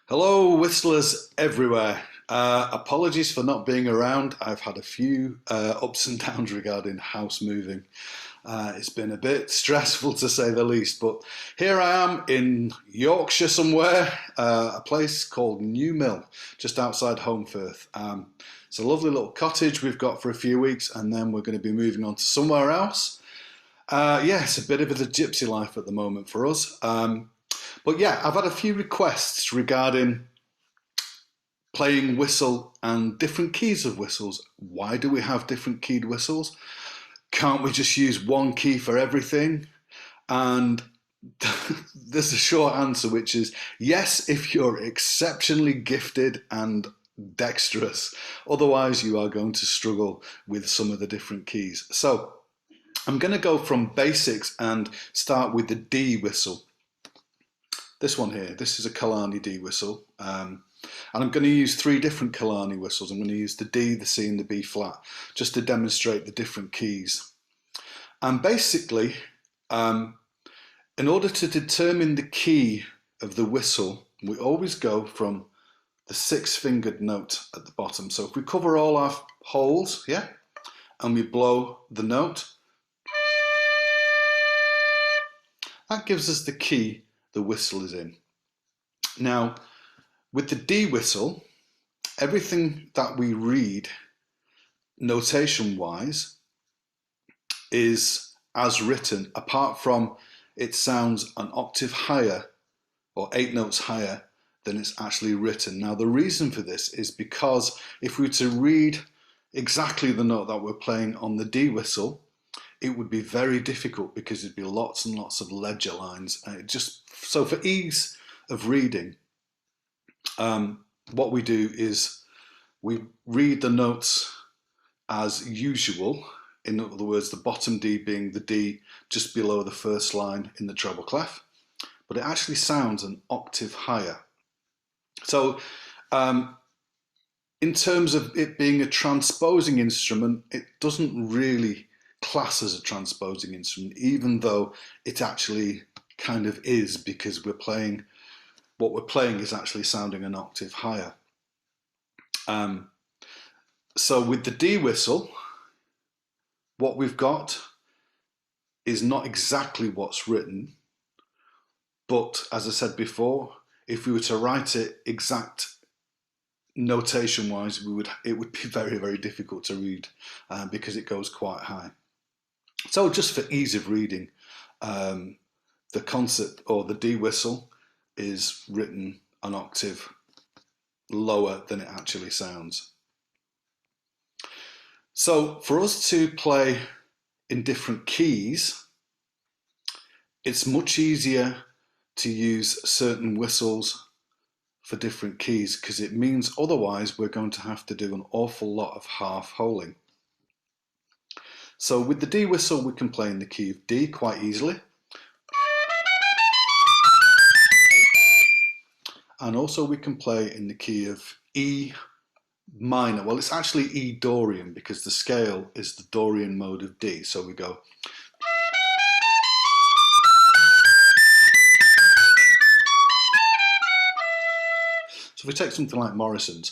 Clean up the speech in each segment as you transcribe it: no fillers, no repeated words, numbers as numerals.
Hello, whistlers everywhere. Apologies for not being around. I've had a few ups and downs regarding house moving. It's been a bit stressful to say the least, but here I am in Yorkshire somewhere, a place called New Mill, just outside Holmfirth. It's a lovely little cottage we've got for a few weeks, and then we're going to be moving on to somewhere else. Yeah, it's a bit of the gypsy life at the moment for us. But yeah, I've had a few requests regarding playing whistle and different keys of whistles. Why do we have different keyed whistles? Can't we just use one key for everything? And there's a short answer, which is yes, if you're exceptionally gifted and dexterous. Otherwise, you are going to struggle with some of the different keys. So I'm going to go from basics and start with the D whistle. This one here, this is a Killarney D whistle. And I'm going to use three different Killarney whistles. I'm going to use the D, the C and the B flat, just to demonstrate the different keys. And basically, in order to determine the key of the whistle, we always go from the six-fingered note at the bottom. So if we cover all our holes, yeah, and we blow the note, that gives us the key the whistle is in. Now, with the D whistle, everything that we read notation-wise is as written, apart from it sounds an octave higher or 8 notes higher than it's actually written. Now, the reason for this is because if we were to read exactly the note that we're playing on the D whistle, it would be very difficult because there'd be lots and lots of ledger lines. So for ease of reading, what we do is we read the notes as usual. In other words, the bottom D being the D just below the first line in the treble clef, but it actually sounds an octave higher. So in terms of it being a transposing instrument, it doesn't really class as a transposing instrument, even though it actually kind of is, because what we're playing is actually sounding an octave higher. So with the D whistle, what we've got is not exactly what's written, but as I said before, if we were to write it exact notation wise, it would be very, very difficult to read because it goes quite high. So just for ease of reading, the concept or the D whistle is written an octave lower than it actually sounds. So for us to play in different keys, it's much easier to use certain whistles for different keys, because it means otherwise we're going to have to do an awful lot of half holing. So with the D whistle, we can play in the key of D quite easily. And also we can play in the key of E minor. Well, it's actually E Dorian, because the scale is the Dorian mode of D. So we go. So if we take something like Morrison's.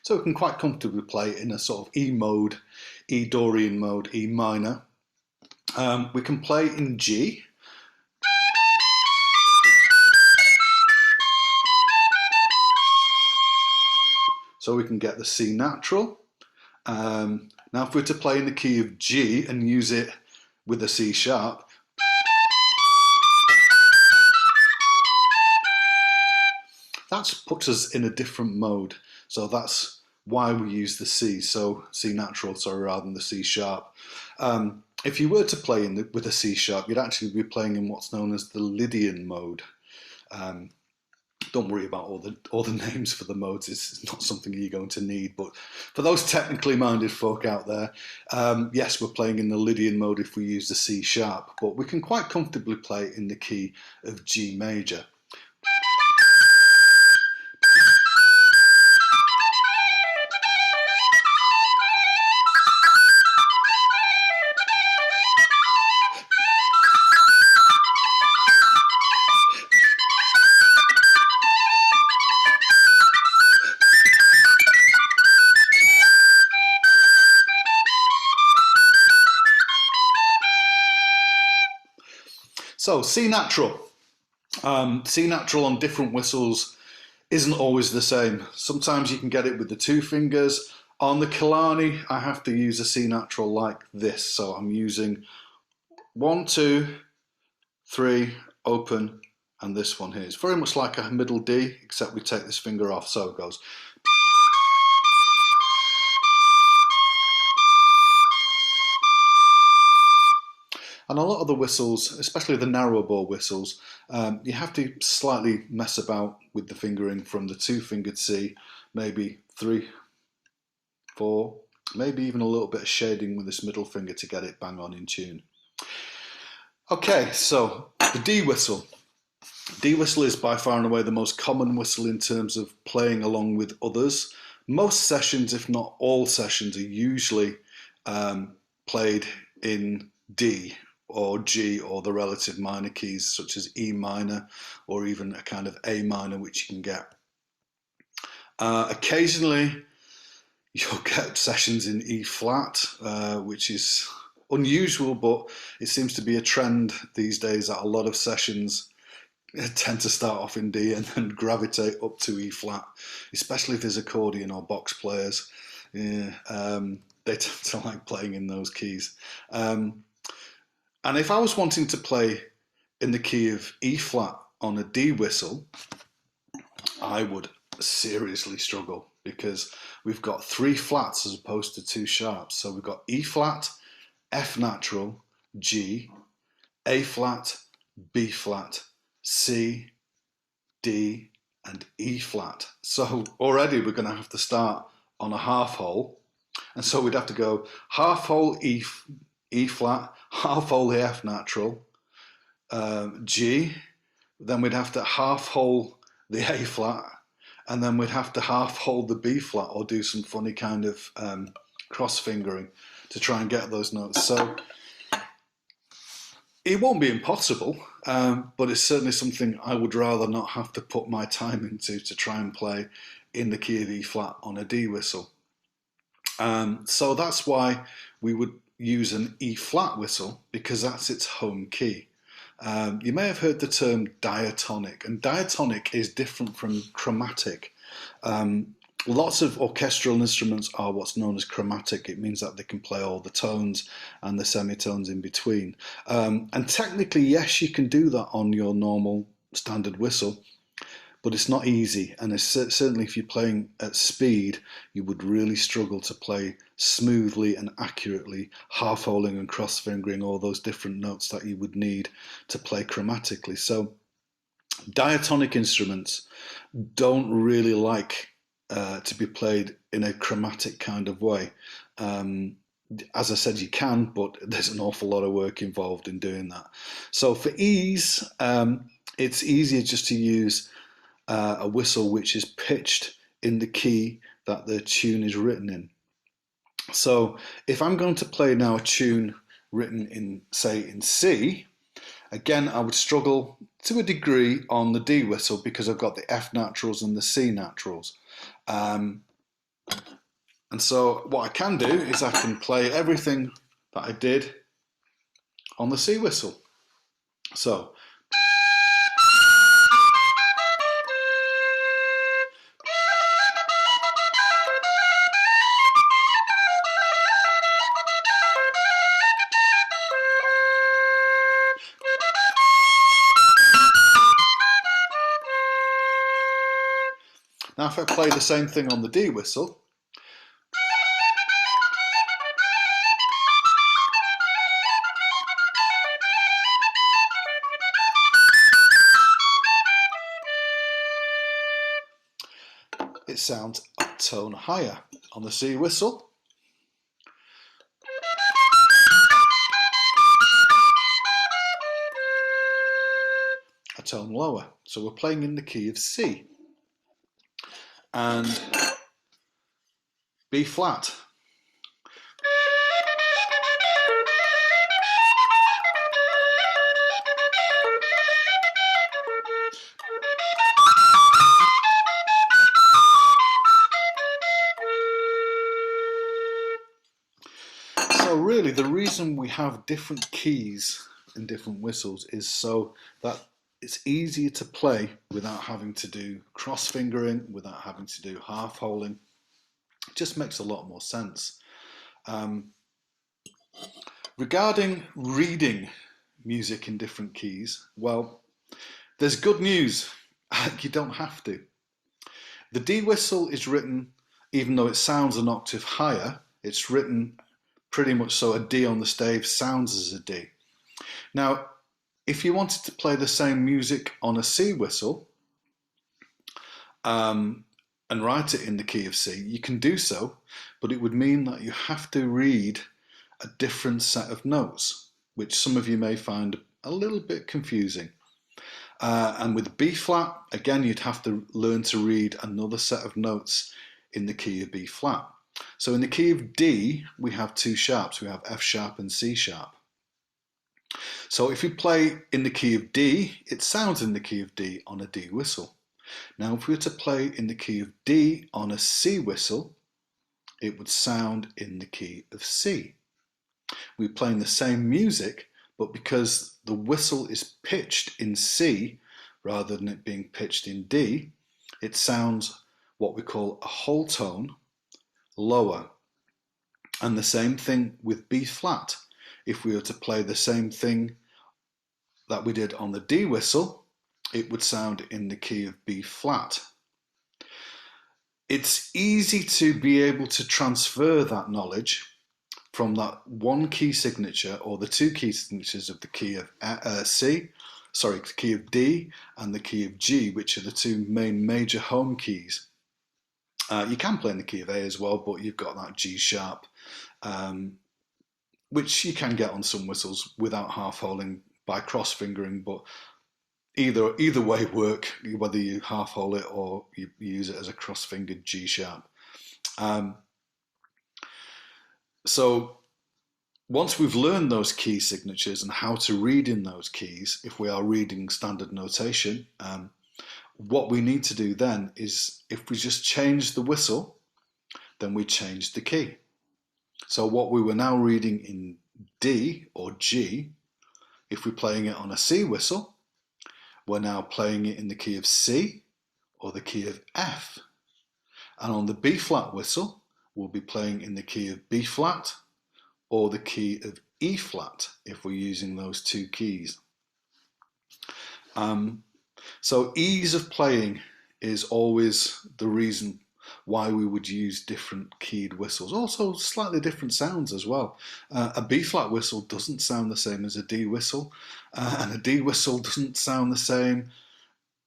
So we can quite comfortably play in a sort of E mode, E Dorian mode, E minor. We can play in G. so we can get the C natural. Now if we're to play in the key of G and use it with a C sharp, that puts us in a different mode. So that's why we use the C, so C natural, sorry, rather than the C sharp. If you were to play with a C sharp, you'd actually be playing in what's known as the Lydian mode. Don't worry about all the names for the modes. It's not something you're going to need. But for those technically minded folk out there, yes, we're playing in the Lydian mode if we use the C sharp, but we can quite comfortably play in the key of G major. So C natural. C natural on different whistles isn't always the same. Sometimes you can get it with the two fingers. On the Killarney, I have to use a C natural like this. So I'm using 1, 2, 3, open, and this one here. It's very much like a middle D, except we take this finger off, so it goes. And a lot of the whistles, especially the narrow bore whistles, you have to slightly mess about with the fingering from the two-fingered C, maybe 3, 4, maybe even a little bit of shading with this middle finger to get it bang on in tune. Okay, so the D whistle. D whistle is by far and away the most common whistle in terms of playing along with others. Most sessions, if not all sessions, are usually played in D or G or the relative minor keys such as E minor or even a kind of A minor, which you can get. Occasionally you'll get sessions in E flat, which is unusual, but it seems to be a trend these days that a lot of sessions tend to start off in D and then gravitate up to E flat, especially if there's accordion or box players. Yeah, they tend to like playing in those keys. And if I was wanting to play in the key of E flat on a D whistle, I would seriously struggle because we've got 3 flats as opposed to 2 sharps. So we've got E flat, F natural, G, A flat, B flat, C, D, and E flat. So already we're going to have to start on a half hole. And so we'd have to go half hole E flat, half hole the F natural, G, then we'd have to half hole the A flat, and then we'd have to half hole the B flat or do some funny kind of cross fingering to try and get those notes. So it won't be impossible, but it's certainly something I would rather not have to put my time into to try and play in the key of E flat on a D whistle. So that's why we would use an E flat whistle, because that's its home key. You may have heard the term diatonic, and diatonic is different from chromatic. Lots of orchestral instruments are what's known as chromatic. It means that they can play all the tones and the semitones in between. And technically, yes, you can do that on your normal standard whistle, but it's not easy, and it's certainly if you're playing at speed, you would really struggle to play smoothly and accurately, half-holing and cross-fingering all those different notes that you would need to play chromatically. So diatonic instruments don't really like to be played in a chromatic kind of way. As I said, you can, but there's an awful lot of work involved in doing that. So for ease, it's easier just to use a whistle which is pitched in the key that the tune is written in. So if I'm going to play now a tune written in, say, in C, again, I would struggle to a degree on the D whistle because I've got the F naturals and the C naturals. And so what I can do is I can play everything that I did on the C whistle. So Now if I play the same thing on the D whistle, it sounds a tone higher. On the C whistle, a tone lower. So we're playing in the key of C. And B flat. So really the reason we have different keys in different whistles is so that it's easier to play without having to do cross fingering, without having to do half holing. It just makes a lot more sense. Regarding reading music in different keys, well, there's good news. You don't have to. The D whistle is written, even though it sounds an octave higher, it's written pretty much so a D on the stave sounds as a D. Now, if you wanted to play the same music on a C whistle and write it in the key of C, you can do so, but it would mean that you have to read a different set of notes, which some of you may find a little bit confusing. And with B flat, again, you'd have to learn to read another set of notes in the key of B flat. So in the key of D, we have two sharps. We have F sharp and C sharp. So if you play in the key of D, it sounds in the key of D on a D whistle. Now, if we were to play in the key of D on a C whistle, it would sound in the key of C. We're playing the same music, but because the whistle is pitched in C rather than it being pitched in D, it sounds what we call a whole tone lower. And the same thing with B flat. If we were to play the same thing that we did on the D whistle, it would sound in the key of B flat. It's easy to be able to transfer that knowledge from that one key signature or the two key signatures of the key of the key of D and the key of G, which are the two main major home keys. You can play in the key of A as well, but you've got that G sharp, which you can get on some whistles without half holing by cross fingering, but either way work, whether you half hole it or you use it as a cross fingered G sharp. So once we've learned those key signatures and how to read in those keys, if we are reading standard notation, what we need to do then is, if we just change the whistle, then we change the key. So what we were now reading in D or G, if we're playing it on a C whistle, we're now playing it in the key of C or the key of F. And on the B flat whistle, we'll be playing in the key of B flat or the key of E flat if we're using those two keys. So ease of playing is always the reason why we would use different keyed whistles. Also slightly different sounds as well. A B flat whistle doesn't sound the same as a D whistle, and a D whistle doesn't sound the same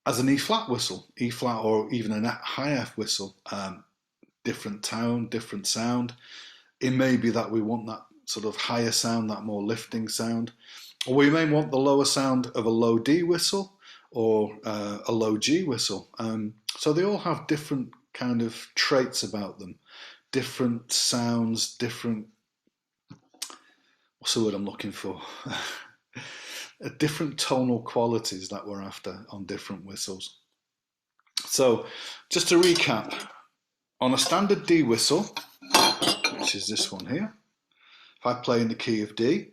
as an E flat whistle, E flat or even a high F whistle. Different tone, different sound. It may be that we want that sort of higher sound, that more lifting sound, or we may want the lower sound of a low D whistle or a low G whistle. So they all have different kind of traits about them, different sounds, different, what's the word I'm looking for? Different tonal qualities that we're after on different whistles. So just to recap, on a standard D whistle, which is this one here, if I play in the key of D,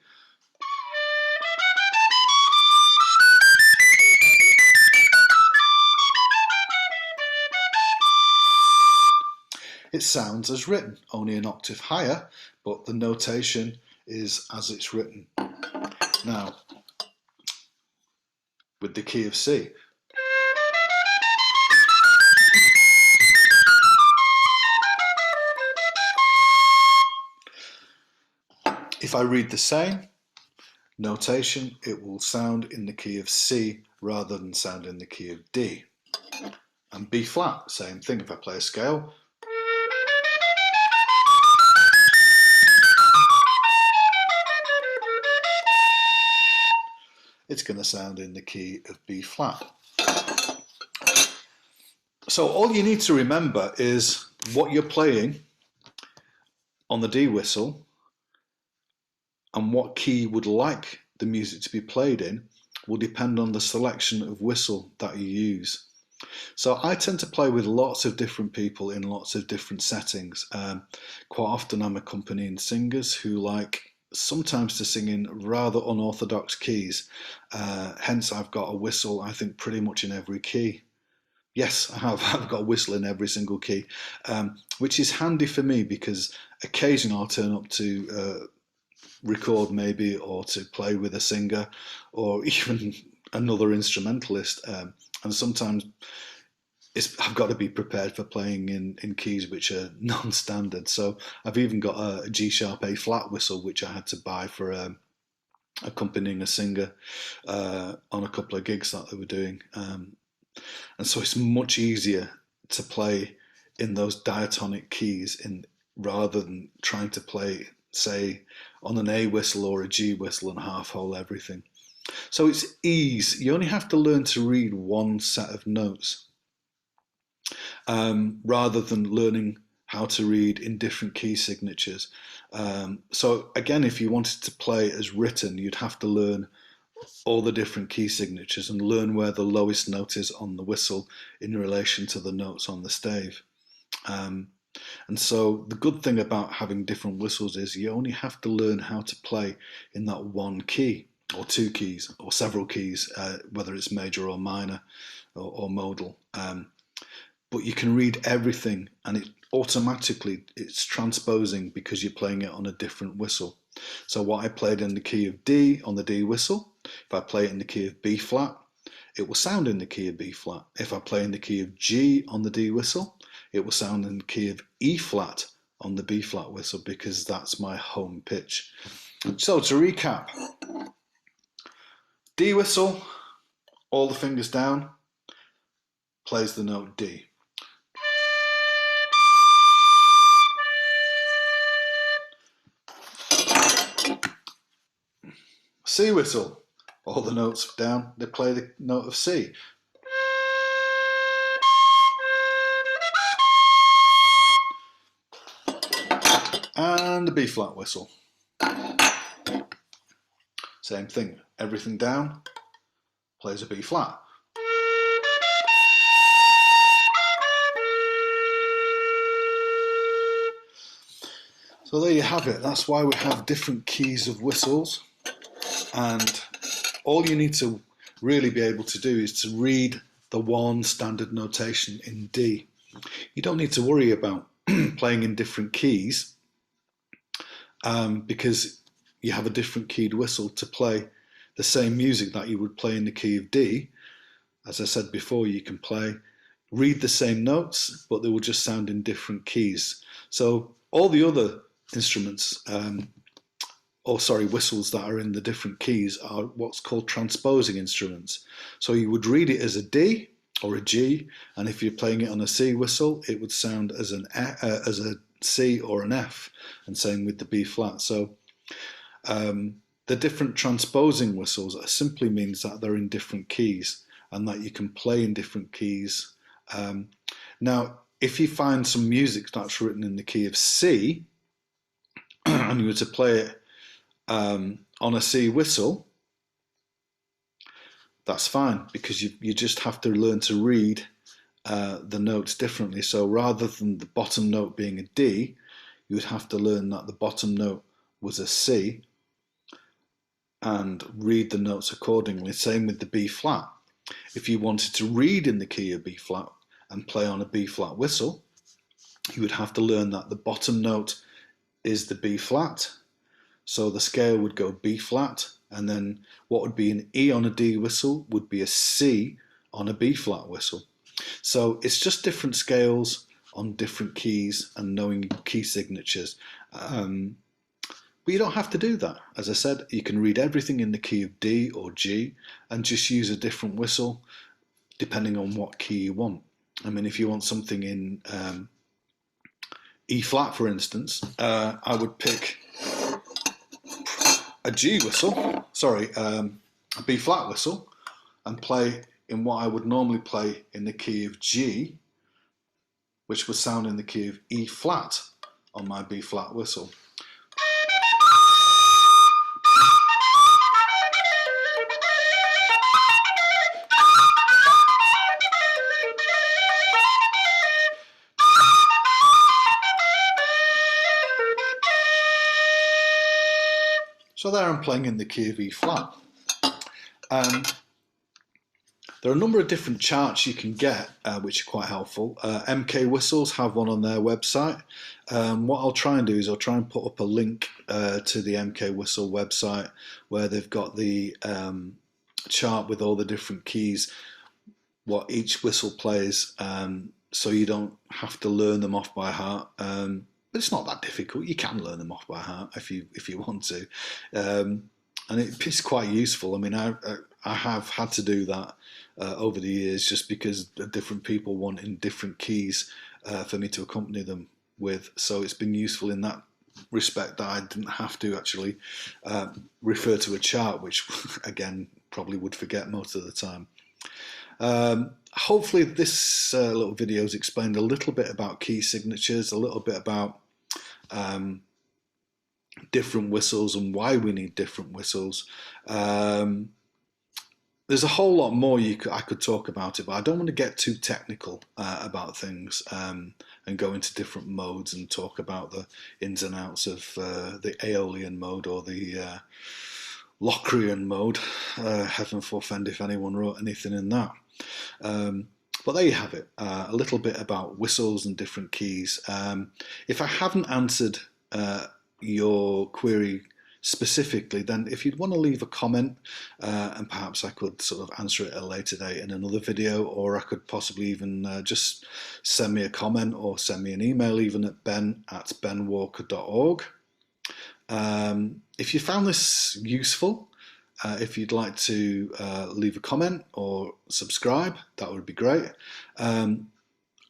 it sounds as written, only an octave higher, but the notation is as it's written. Now, with the key of C, If I read the same notation, it will sound in the key of C rather than sound in the key of D. And B flat, same thing. If I play a scale, it's going to sound in the key of B flat. So all you need to remember is what you're playing on the D whistle and what key you would like the music to be played in will depend on the selection of whistle that you use. So I tend to play with lots of different people in lots of different settings. Quite often I'm accompanying singers who like sometimes to sing in rather unorthodox keys. Hence I've got a whistle, I think, pretty much in every key. Yes, I have. I've got a whistle in every single key, which is handy for me because occasionally I'll turn up to record maybe, or to play with a singer or even another instrumentalist, and sometimes I've got to be prepared for playing in keys which are non-standard. So I've even got a G sharp A flat whistle which I had to buy for accompanying a singer on a couple of gigs that they were doing, and so it's much easier to play in those diatonic keys rather than trying to play, say, on an A whistle or a G whistle and half hole everything. So it's ease. You only have to learn to read one set of notes rather than learning how to read in different key signatures. So again, if you wanted to play as written, you'd have to learn all the different key signatures and learn where the lowest note is on the whistle in relation to the notes on the stave. And so the good thing about having different whistles is you only have to learn how to play in that one key, or two keys, or several keys, whether it's major or minor or modal. But you can read everything, and it's transposing because you're playing it on a different whistle. So what I played in the key of D on the D whistle, if I play it in the key of B flat, it will sound in the key of B flat. If I play in the key of G on the D whistle, it will sound in the key of E flat on the B flat whistle because that's my home pitch. So to recap, D whistle, all the fingers down, plays the note D. C whistle, all the notes down, they play the note of C. And the B flat whistle. Same thing, everything down, plays a B flat. So there you have it. That's why we have different keys of whistles, and all you need to really be able to do is to read the one standard notation in D. You don't need to worry about playing in different keys because you have a different keyed whistle to play the same music that you would play in the key of D. As I said before, you can read the same notes, but they will just sound in different keys. So all the other instruments, whistles that are in the different keys are what's called transposing instruments. So you would read it as a D or a G, and if you're playing it on a C whistle, it would sound as a C or an F, and same with the B flat. So the different transposing whistles simply means that they're in different keys and that you can play in different keys. Now, if you find some music that's written in the key of C and you were to play it on a C whistle, that's fine because you just have to learn to read the notes differently. So rather than the bottom note being a D, you would have to learn that the bottom note was a C and read the notes accordingly. Same with the B flat. If you wanted to read in the key of B flat and play on a B flat whistle, you would have to learn that the bottom note is the B flat. So the scale would go B flat, and then what would be an E on a D whistle would be a C on a B flat whistle. So it's just different scales on different keys and knowing key signatures. But you don't have to do that. As I said, you can read everything in the key of D or G and just use a different whistle depending on what key you want. I mean, if you want something in E flat, for instance, I would pick a G whistle, sorry, a B flat whistle, and play in what I would normally play in the key of G, which would sound in the key of E flat on my B flat whistle. So there I'm playing in the key of E flat. There are a number of different charts you can get, which are quite helpful. MK Whistles have one on their website. What I'll try and do is I'll try and put up a link to the MK Whistle website where they've got the chart with all the different keys, what each whistle plays, so you don't have to learn them off by heart. But it's not that difficult. You can learn them off by heart if you want to, and it's quite useful. I mean, I have had to do that over the years just because different people want in different keys for me to accompany them with. So it's been useful in that respect that I didn't have to actually refer to a chart, which again probably would forget most of the time. Hopefully this little video has explained a little bit about key signatures, a little bit about different whistles and why we need different whistles. There's a whole lot more I could talk about it, but I don't want to get too technical about things and go into different modes and talk about the ins and outs of the Aeolian mode or the Locrian mode. Heaven forfend if anyone wrote anything in that. But there you have it, a little bit about whistles and different keys. If I haven't answered your query specifically, then if you'd want to leave a comment and perhaps I could sort of answer it at a later date in another video, or I could possibly even just send me a comment or send me an email even at ben@benwalker.org. If you found this useful, if you'd like to leave a comment or subscribe, that would be great.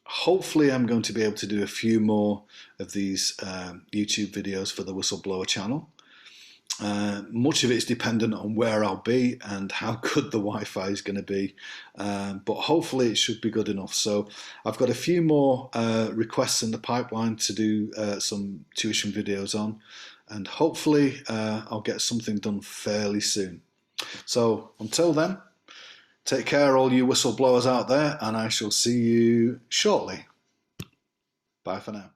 Hopefully I'm going to be able to do a few more of these YouTube videos for the Whistleblower channel. Much of it is dependent on where I'll be and how good the Wi-Fi is going to be, but hopefully it should be good enough. So I've got a few more requests in the pipeline to do some tuition videos on, and hopefully I'll get something done fairly soon. So until then, take care all you whistleblowers out there, and I shall see you shortly. Bye for now.